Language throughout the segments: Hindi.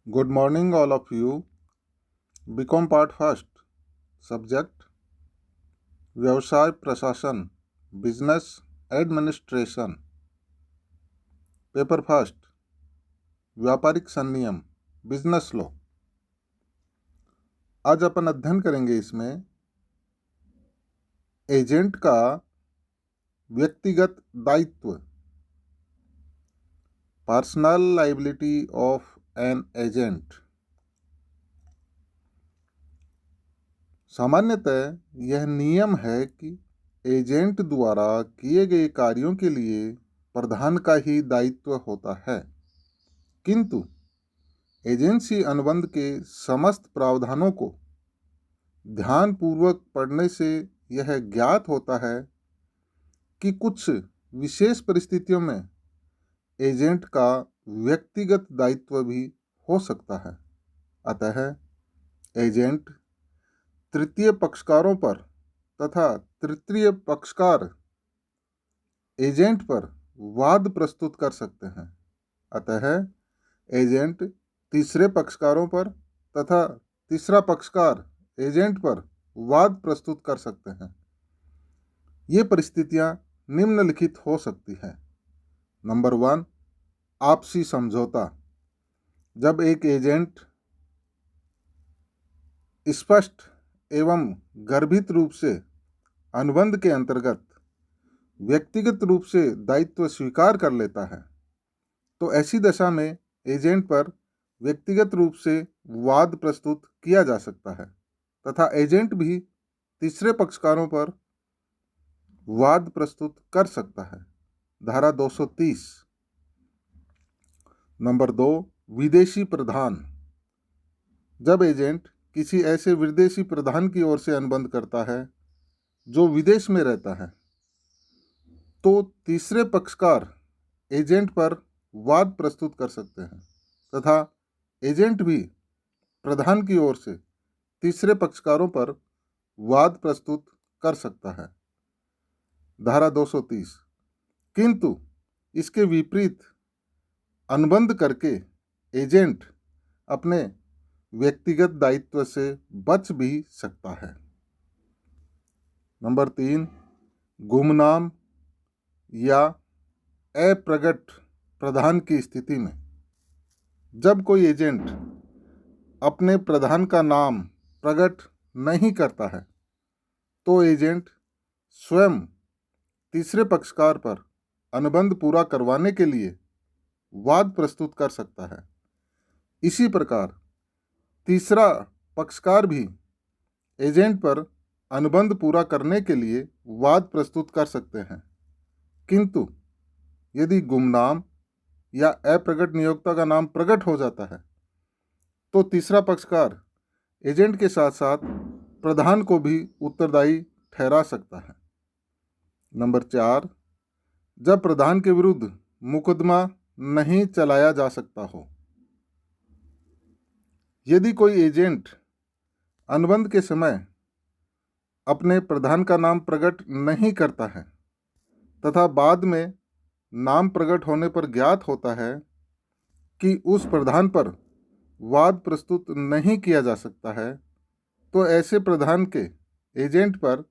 Good morning, all of you. BCom part first, subject व्यवसाय प्रशासन, बिजनेस एडमिनिस्ट्रेशन। पेपर फर्स्ट, व्यापारिक संनियम, बिजनेस लॉ। आज अपन अध्ययन करेंगे इसमें एजेंट का व्यक्तिगत दायित्व, personal liability of an agent. सामान्यतः यह नियम है कि एजेंट द्वारा किए गए कार्यों के लिए प्रधान का ही दायित्व होता है, किंतु एजेंसी अनुबंध के समस्त प्रावधानों को ध्यानपूर्वक पढ़ने से यह ज्ञात होता है कि कुछ विशेष परिस्थितियों में एजेंट का व्यक्तिगत दायित्व भी हो सकता है। अतः एजेंट तृतीय पक्षकारों पर तथा तृतीय पक्षकार एजेंट पर वाद प्रस्तुत कर सकते हैं। अतः एजेंट तीसरे पक्षकारों पर तथा तीसरा पक्षकार एजेंट पर वाद प्रस्तुत कर सकते हैं। ये परिस्थितियां निम्नलिखित हो सकती हैं। नंबर 1, आपसी समझौता। जब एक एजेंट स्पष्ट एवं गर्भित रूप से अनुबंध के अंतर्गत व्यक्तिगत रूप से दायित्व स्वीकार कर लेता है, तो ऐसी दशा में एजेंट पर व्यक्तिगत रूप से वाद प्रस्तुत किया जा सकता है तथा एजेंट भी तीसरे पक्षकारों पर वाद प्रस्तुत कर सकता है। धारा 230। नंबर 2, विदेशी प्रधान। जब एजेंट किसी ऐसे विदेशी प्रधान की ओर से अनुबंध करता है जो विदेश में रहता है, तो तीसरे पक्षकार एजेंट पर वाद प्रस्तुत कर सकते हैं तथा एजेंट भी प्रधान की ओर से तीसरे पक्षकारों पर वाद प्रस्तुत कर सकता है। धारा 230। किंतु इसके विपरीत अनुबंध करके एजेंट अपने व्यक्तिगत दायित्व से बच भी सकता है। नंबर 3, गुमनाम या अप्रगट प्रधान की स्थिति में जब कोई एजेंट अपने प्रधान का नाम प्रकट नहीं करता है, तो एजेंट स्वयं तीसरे पक्षकार पर अनुबंध पूरा करवाने के लिए वाद प्रस्तुत कर सकता है। इसी प्रकार तीसरा पक्षकार भी एजेंट पर अनुबंध पूरा करने के लिए वाद प्रस्तुत कर सकते हैं, किंतु यदि गुमनाम या अप्रगट नियोक्ता का नाम प्रकट हो जाता है, तो तीसरा पक्षकार एजेंट के साथ साथ प्रधान को भी उत्तरदायी ठहरा सकता है। नंबर 4, जब प्रधान के विरुद्ध मुकदमा नहीं चलाया जा सकता हो। यदि कोई एजेंट अनुबंध के समय अपने प्रधान का नाम प्रकट नहीं करता है तथा बाद में नाम प्रकट होने पर ज्ञात होता है कि उस प्रधान पर वाद प्रस्तुत नहीं किया जा सकता है, तो ऐसे प्रधान के एजेंट पर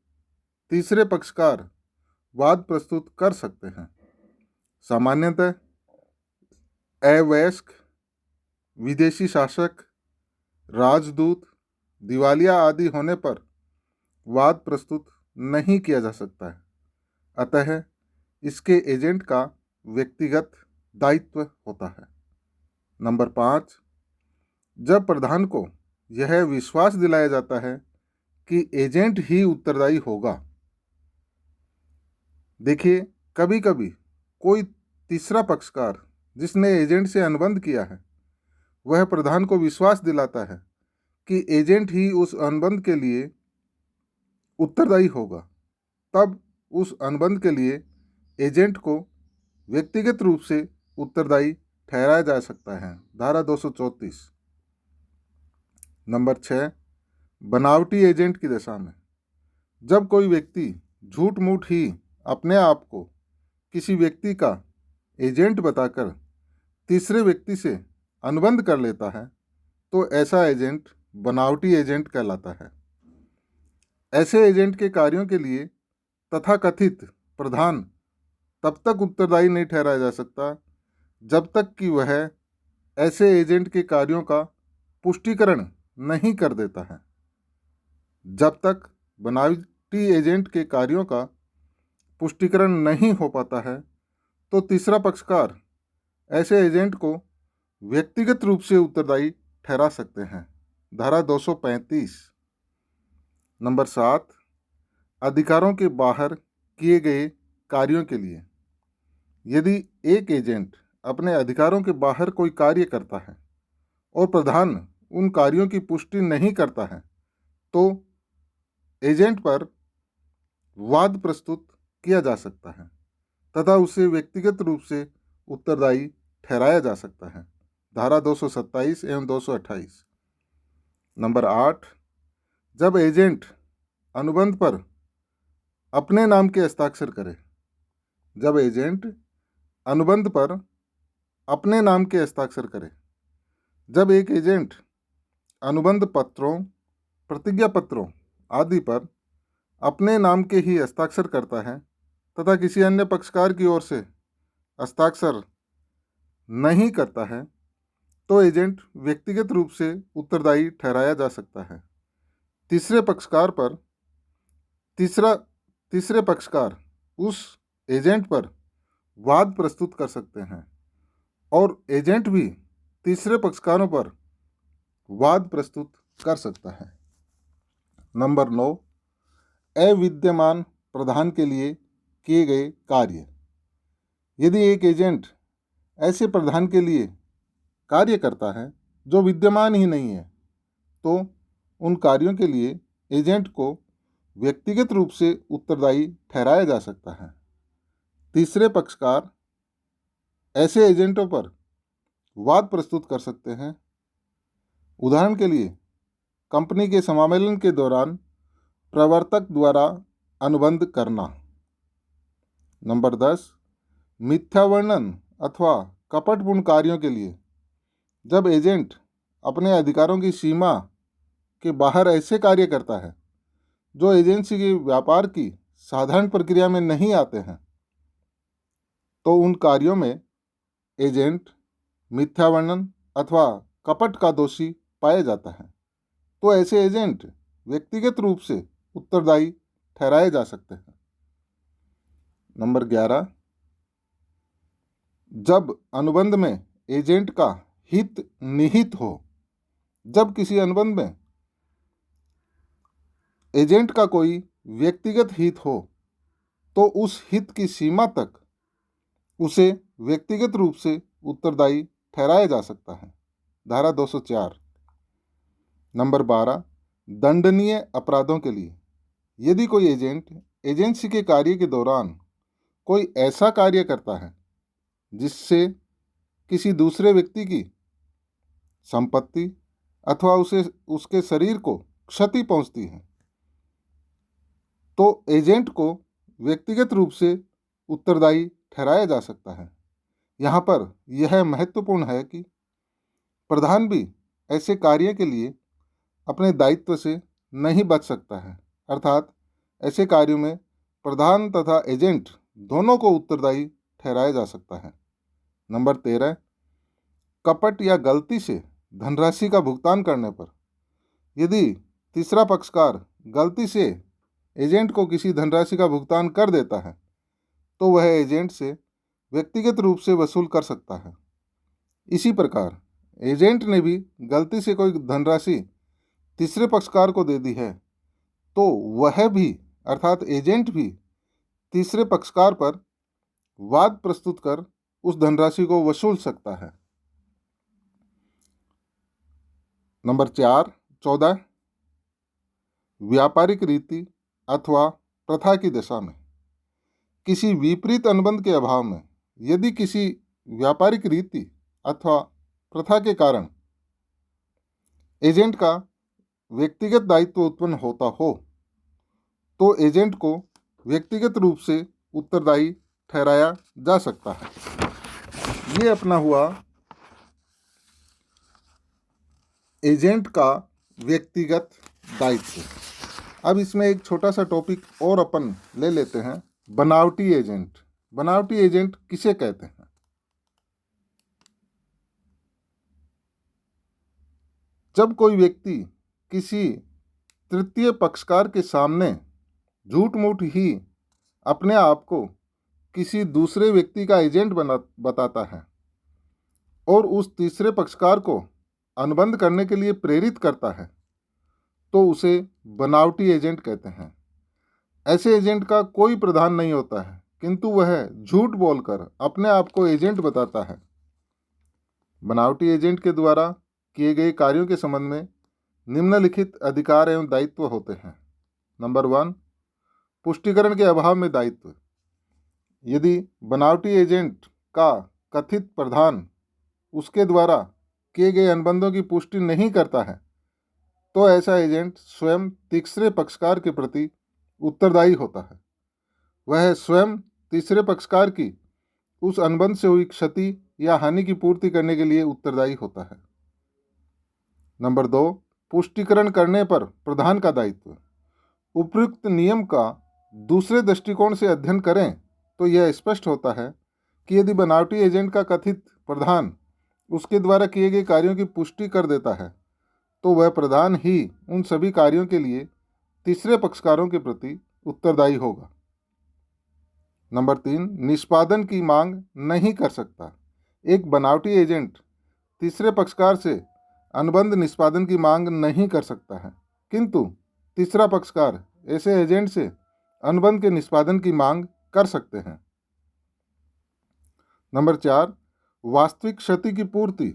तीसरे पक्षकार वाद प्रस्तुत कर सकते हैं। सामान्यतः अवयस्क, विदेशी शासक, राजदूत, दिवालिया आदि होने पर वाद प्रस्तुत नहीं किया जा सकता है। अतः इसके एजेंट का व्यक्तिगत दायित्व होता है। नंबर 5, जब प्रधान को यह विश्वास दिलाया जाता है कि एजेंट ही उत्तरदायी होगा। देखिए, कभी कभी कोई तीसरा पक्षकार जिसने एजेंट से अनुबंध किया है, वह प्रधान को विश्वास दिलाता है कि एजेंट ही उस अनुबंध के लिए उत्तरदायी होगा। तब उस अनुबंध के लिए एजेंट को व्यक्तिगत रूप से उत्तरदायी ठहराया जा सकता है। धारा 234। नंबर 6, बनावटी एजेंट की दशा में जब कोई व्यक्ति झूठ मूठ ही अपने आप को किसी व्यक्ति का एजेंट बताकर तीसरे व्यक्ति से अनुबंध कर लेता है, तो ऐसा एजेंट बनावटी एजेंट कहलाता है। ऐसे एजेंट के कार्यों के लिए तथाकथित प्रधान तब तक उत्तरदायी नहीं ठहराया जा सकता जब तक कि वह ऐसे एजेंट के कार्यों का पुष्टिकरण नहीं कर देता है। जब तक बनावटी एजेंट के कार्यों का पुष्टिकरण नहीं हो पाता है तो तीसरा पक्षकार ऐसे एजेंट को व्यक्तिगत रूप से उत्तरदायी ठहरा सकते हैं। धारा 235। नंबर 7, अधिकारों के बाहर किए गए कार्यों के लिए यदि एक एजेंट अपने अधिकारों के बाहर कोई कार्य करता है और प्रधान उन कार्यों की पुष्टि नहीं करता है तो एजेंट पर वाद प्रस्तुत किया जा सकता है तथा उसे व्यक्तिगत रूप से उत्तरदायी ठहराया जा सकता है। धारा 227 एवं 228। नंबर 8, जब एजेंट अनुबंध पर अपने नाम के हस्ताक्षर करे। जब एजेंट अनुबंध पर अपने नाम के हस्ताक्षर करे। जब एक एजेंट अनुबंध पत्रों, प्रतिज्ञा पत्रों आदि पर अपने नाम के ही हस्ताक्षर करता है तथा किसी अन्य पक्षकार की ओर से हस्ताक्षर नहीं करता है तो एजेंट व्यक्तिगत रूप से उत्तरदायी ठहराया जा सकता है। तीसरे पक्षकार उस एजेंट पर वाद प्रस्तुत कर सकते हैं और एजेंट भी तीसरे पक्षकारों पर वाद प्रस्तुत कर सकता है। नंबर 9, अविद्यमान प्रधान के लिए किए गए कार्य। यदि एक एजेंट ऐसे प्रधान के लिए कार्य करता है जो विद्यमान ही नहीं है तो उन कार्यों के लिए एजेंट को व्यक्तिगत रूप से उत्तरदायी ठहराया जा सकता है। तीसरे पक्षकार ऐसे एजेंटों पर वाद प्रस्तुत कर सकते हैं। उदाहरण के लिए कंपनी के समामेलन के दौरान प्रवर्तक द्वारा अनुबंध करना। नंबर 10, मिथ्या वर्णन अथवा कपटपूर्ण कार्यों के लिए जब एजेंट अपने अधिकारों की सीमा के बाहर ऐसे कार्य करता है जो एजेंसी के व्यापार की साधारण प्रक्रिया में नहीं आते हैं तो उन कार्यों में एजेंट मिथ्या वर्णन अथवा कपट का दोषी पाया जाता है तो ऐसे एजेंट व्यक्तिगत रूप से उत्तरदायी ठहराए जा सकते हैं। नंबर 11, जब अनुबंध में एजेंट का हित निहित हो। जब किसी अनुबंध में एजेंट का कोई व्यक्तिगत हित हो तो उस हित की सीमा तक उसे व्यक्तिगत रूप से उत्तरदायी ठहराया जा सकता है। धारा 204। नंबर 12, दंडनीय अपराधों के लिए यदि कोई एजेंट एजेंसी के कार्य के दौरान कोई ऐसा कार्य करता है जिससे किसी दूसरे व्यक्ति की संपत्ति अथवा उसके शरीर को क्षति पहुंचती है तो एजेंट को व्यक्तिगत रूप से उत्तरदायी ठहराया जा सकता है। यहाँ पर यह महत्वपूर्ण है कि प्रधान भी ऐसे कार्य के लिए अपने दायित्व से नहीं बच सकता है, अर्थात ऐसे कार्यों में प्रधान तथा एजेंट दोनों को उत्तरदायी ठहराया जा सकता है। नंबर 13, कपट या गलती से धनराशि का भुगतान करने पर यदि तीसरा पक्षकार गलती से एजेंट को किसी धनराशि का भुगतान कर देता है तो वह एजेंट से व्यक्तिगत रूप से वसूल कर सकता है। इसी प्रकार एजेंट ने भी गलती से कोई धनराशि तीसरे पक्षकार को दे दी है तो वह भी अर्थात एजेंट भी तीसरे पक्षकार पर वाद प्रस्तुत कर उस धनराशि को वसूल सकता है। नंबर 14, व्यापारिक रीति अथवा प्रथा की दशा में किसी विपरीत अनुबंध के अभाव में यदि किसी व्यापारिक रीति अथवा प्रथा के कारण एजेंट का व्यक्तिगत दायित्व उत्पन्न होता हो तो एजेंट को व्यक्तिगत रूप से उत्तरदायी ठहराया जा सकता है। ये अपना हुआ एजेंट का व्यक्तिगत दायित्व। अब इसमें एक छोटा सा टॉपिक और अपन ले लेते हैं, बनावटी एजेंट। बनावटी एजेंट किसे कहते हैं? जब कोई व्यक्ति किसी तृतीय पक्षकार के सामने झूठ मूठ ही अपने आप को किसी दूसरे व्यक्ति का एजेंट बताता है और उस तीसरे पक्षकार को अनुबंध करने के लिए प्रेरित करता है, तो उसे बनावटी एजेंट कहते हैं। ऐसे एजेंट का कोई प्रधान नहीं होता है, किंतु वह झूठ बोलकर अपने आप को एजेंट बताता है। बनावटी एजेंट के द्वारा किए गए कार्यों के संबंध में निम्नलिखित अधिकार एवं दायित्व होते हैं। नंबर 1, पुष्टिकरण के अभाव में दायित्व। यदि बनावटी एजेंट का कथित प्रधान उसके द्वारा किए गए अनुबंधों की पुष्टि नहीं करता है, तो ऐसा एजेंट स्वयं तीसरे पक्षकार के प्रति उत्तरदायी होता है। वह स्वयं तीसरे पक्षकार की उस अनुबंध से हुई क्षति या हानि की पूर्ति करने के लिए उत्तरदायी होता है। नंबर 2, पुष्टिकरण करने पर प्रधान का दायित्व। उपयुक्त नियम का दूसरे दृष्टिकोण से अध्ययन करें तो यह स्पष्ट होता है कि यदि बनावटी एजेंट का कथित प्रधान उसके द्वारा किए गए कार्यों की पुष्टि कर देता है, तो वह प्रधान ही उन सभी कार्यों के लिए तीसरे पक्षकारों के प्रति उत्तरदायी होगा। नंबर 3, निष्पादन की मांग नहीं कर सकता। एक बनावटी एजेंट तीसरे पक्षकार से अनुबंध निष्पादन की मांग नहीं कर सकता है, किंतु तीसरा पक्षकार ऐसे एजेंट से अनुबंध के निष्पादन की मांग कर सकते हैं। नंबर 4, वास्तविक क्षति की पूर्ति।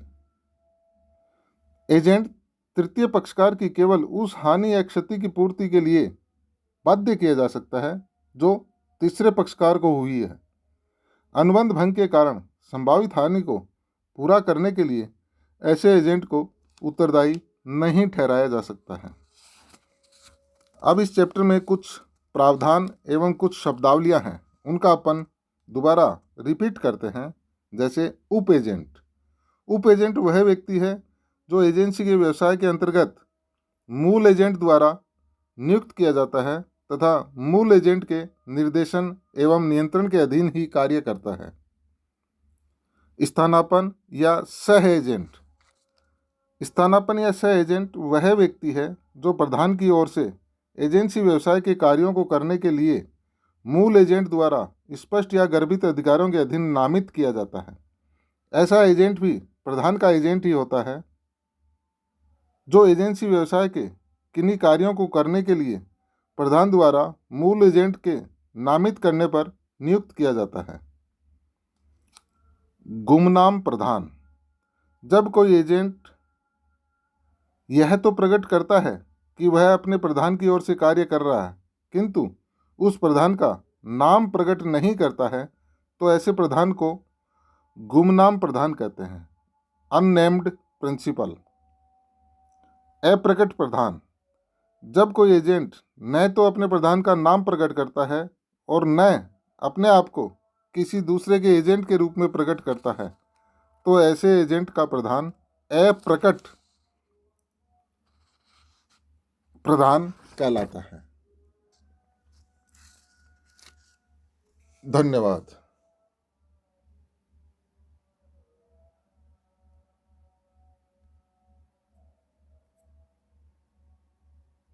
एजेंट तृतीय पक्षकार की केवल उस हानि या क्षति की पूर्ति के लिए बाध्य किया जा सकता है जो तीसरे पक्षकार को हुई है। अनुबंध भंग के कारण संभावित हानि को पूरा करने के लिए ऐसे एजेंट को उत्तरदायी नहीं ठहराया जा सकता है। अब इस चैप्टर में कुछ प्रावधान एवं कुछ शब्दावलियां हैं, उनका अपन दोबारा रिपीट करते हैं। जैसे उप एजेंट। उप एजेंट वह व्यक्ति है जो एजेंसी के व्यवसाय के अंतर्गत मूल एजेंट द्वारा नियुक्त किया जाता है तथा मूल एजेंट के निर्देशन एवं नियंत्रण के अधीन ही कार्य करता है। स्थानापन्न या सह एजेंट। स्थानापन्न या सह एजेंट वह व्यक्ति है जो प्रधान की ओर से एजेंसी व्यवसाय के कार्यों को करने के लिए मूल एजेंट द्वारा स्पष्ट या गर्भित अधिकारों के अधीन नामित किया जाता है। ऐसा एजेंट भी प्रधान का एजेंट ही होता है जो एजेंसी व्यवसाय के किन्हीं कार्यों को करने के लिए प्रधान द्वारा मूल एजेंट के नामित करने पर नियुक्त किया जाता है। गुमनाम प्रधान। जब कोई एजेंट यह तो प्रकट करता है कि वह अपने प्रधान की ओर से कार्य कर रहा है, किंतु उस प्रधान का नाम प्रकट नहीं करता है, तो ऐसे प्रधान को गुमनाम प्रधान कहते हैं। Unnamed principal. अप्रकट प्रधान। जब कोई एजेंट न तो अपने प्रधान का नाम प्रकट करता है और न अपने आप को किसी दूसरे के एजेंट के रूप में प्रकट करता है, तो ऐसे एजेंट का प्रधान अप्रकट प्रधान कहलाता है। धन्यवाद।